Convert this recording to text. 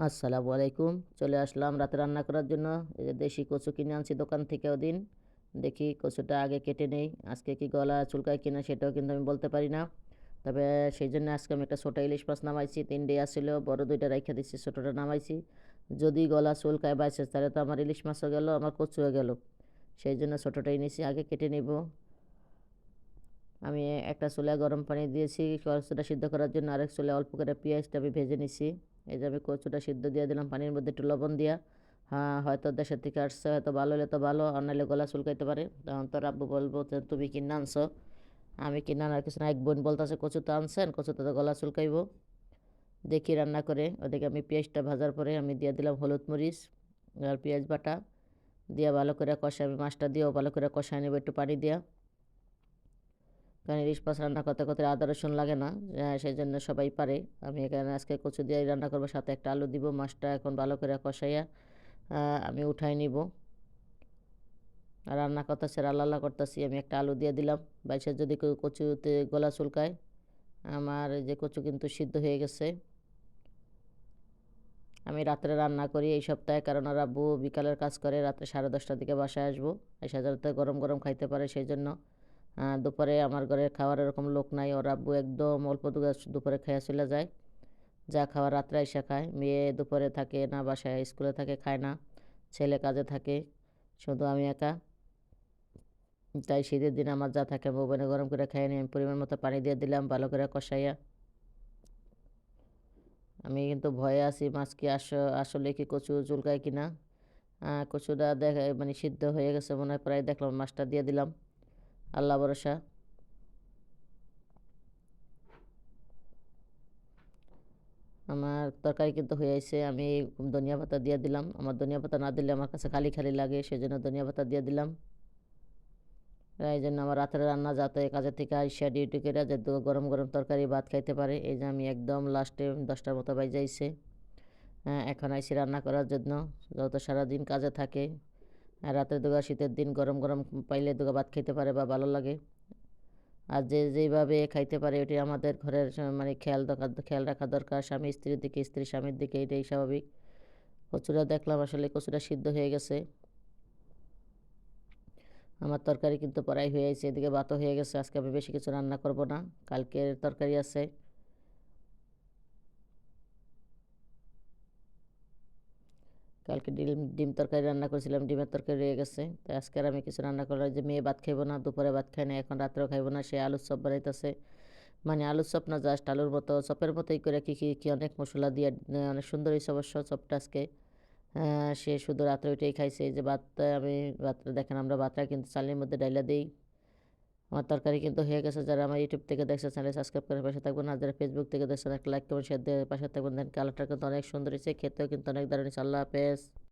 আসসালামু আলাইকুম। চলে আসলাম রাতে রান্না করার জন্য। এই যে দেশি কচু কিনে আনছি দোকান থেকে ওদিন। দেখি কচুটা আগে কেটে নেই। আজকে কি গলা চুলকায় কিনা সেটাও কিন্তু আমি বলতে পারি না। তবে সেইজন্য আজকে আমি একটা ছোট ইলিশ মাছ নামাইছি। ৩ ডে আছিল, বড় ২ টা রাইখা দিচ্ছি, ছোটটা নামাইছি। যদি গলা চুলকায় বাই চান্স তাহলে তো আমার ইলিশ মাছও গেল, আমার কচুও গেল। সেইজন্য ছোটটাই নিছি, আগে কেটে নিব। আমি একটা চুলায় গরম পানি দিয়েছি কচুটা সিদ্ধ করার জন্য, আরেক চুলায় অল্প করে পেঁয়াজটা আমি ভেজে নিছি। এই যে আমি কচুটা সিদ্ধ দিয়ে দিলাম পানির মধ্যে একটু লবণ দিয়া। হ্যাঁ, হয়তো দেশের থেকে আসছে, হয়তো ভালো হলে তো ভালো, আর নাহলে গলা চুলকাইতে পারে। তখন তোর আব্বু বলবো যে তুমি কিনে আনছো। আমি কিনে আনার কিছু না, এক বোন বলতেছে কচু তো আনছেন, কচুতে তো গলা চুলকাইব। দেখি রান্না করে ওদিকে আমি পেঁয়াজটা ভাজার পরে আমি দিয়ে দিলাম হলুদ মরিচ আর পেঁয়াজ বাটা দিয়ে ভালো করে কষা, আমি মাছটা দিয়েও ভালো করে কষায় নেব একটু পানি দিয়া। কারণ ইলিশ মাছ রান্না করতে করতে আদা রসুন লাগে না, সেই জন্য সবাই পারে। আমি এখানে আজকে কচু দিয়ে রান্না করবো, সাথে একটা আলু দিব। মাছটা এখন ভালো করে কষাইয়া আমি উঠাই নিব। আর রান্না করতেছে, রাল্লাল্লা করতেছি, আমি একটা আলু দিয়ে দিলাম। বাইসে যদি কেউ কচুতে গলা চুলকায়, আমার এই যে কচু কিন্তু সিদ্ধ হয়ে গেছে। আমি রাত্রে রান্না করি এই সপ্তাহে, কারণ আর আব্বু বিকালের কাজ করে, রাত্রে 10:30টার দিকে বাসায় আসবো। এসে যাতে গরম গরম খাইতে পারে সেই জন্য। দুপুরে আমার ঘরে খাওয়ার এরকম লোক নাই, ওর আব্বু একদম অল্প দুপুরে খেয়ে চলে যায়। যা খাওয়ার রাত্রে এসে খায়। মেয়ে দুপুরে থাকে না, বাসায় স্কুলে থাকে, খায় না। ছেলে কাজে থাকে, শুধু আমি একা। তাই শীতের দিন আমার যা থাকে আমি ওভেনে গরম করে খাই নিই। আমি পরিমাণ মতো পানি দিয়ে দিলাম ভালো করে কষাইয়া। আমি কিন্তু ভয়ে আছি মাছ কি আসলে কি কচু চুলকায় কিনা। কচুটা দেখে মানে সিদ্ধ হয়ে গেছে মনে হয় প্রায়, দেখলাম মাছটা দিয়ে দিলাম, আল্লাহ ভরসা। আমার তরকারি কিন্তু হয়ে আইছে, আমি ধনিয়া পাতা দিয়ে দিলাম। আমার ধনিয়া পাতা না দিলে আমার কাছে খালি খালি লাগে, সেজন্য ধনিয়া পাতা দিয়ে দিলাম। এই জন্য আমার রাতের রান্না যাতে কাজের থেকে আইসা ডিউটি করে যাতে গরম গরম তরকারি ভাত খাইতে পারে। এই যে আমি একদম লাস্টে 10টার মতো বাজে আইছে। এখন আইসি রান্না করার জন্য। যত সারাদিন কাজে থাকে, রাতের দুগা শীতের দিন গরম গরম পাইলে দুগা ভাত খেতে পারে বা ভালো লাগে। আর যে যেভাবে খাইতে পারে এটি আমাদের ঘরের মানে খেয়াল রাখা দরকার, স্বামী স্ত্রীর দিকে, স্ত্রী স্বামীর দিকে, এটাই স্বাভাবিক। কচুটা দেখলাম আসলে কচুটা সিদ্ধ হয়ে গেছে। আমার তরকারি কিন্তু প্রায় হয়ে গেছে, এদিকে ভাতও হয়ে গেছে। আজকে আমি বেশি কিছু রান্না করব না, কালকের তরকারি আছে। কালকে ডিম ডিম তরকারি রান্না করেছিলাম, ডিমের তরকারি রয়ে গেছে। তাই আজকে আর আমি কিছু রান্না করলাম। যে মেয়ে ভাত খাইব না, দুপুরে ভাত খাই না, এখন রাত্রেও খাইব না, সে আলুর চপ বানাইতেছে। মানে আলুর চপ না, জাস্ট আলুর মতো চপের মতোই করে কি অনেক মশলা দিয়ে অনেক সুন্দর হয়েছে অবশ্য চপটা আজকে। সে শুধু রাত্রে ওইটাই খাইছে। এই যে ভাতটা আমি রাত্রে দেখেন আমরা ভাতটা কিন্তু চালের মধ্যে ডাইলা দিই। আমার তরকারি কিন্তু হয়ে গেছে। যারা আমার ইউটিউব থেকে দেখছে চ্যানেল সাবস্ক্রাইব করে পাশে থাকবেন, আর যারা ফেসবুক থেকে দেখছেন একটা লাইক কমেন্ট শেয়ার দিয়ে পাশে থাকবেন। দেন কালারটা কিন্তু অনেক সুন্দর হয়েছে, খেতেও কিন্তু অনেক দারুণ হয়েছে। আল্লাহ হাফেজ।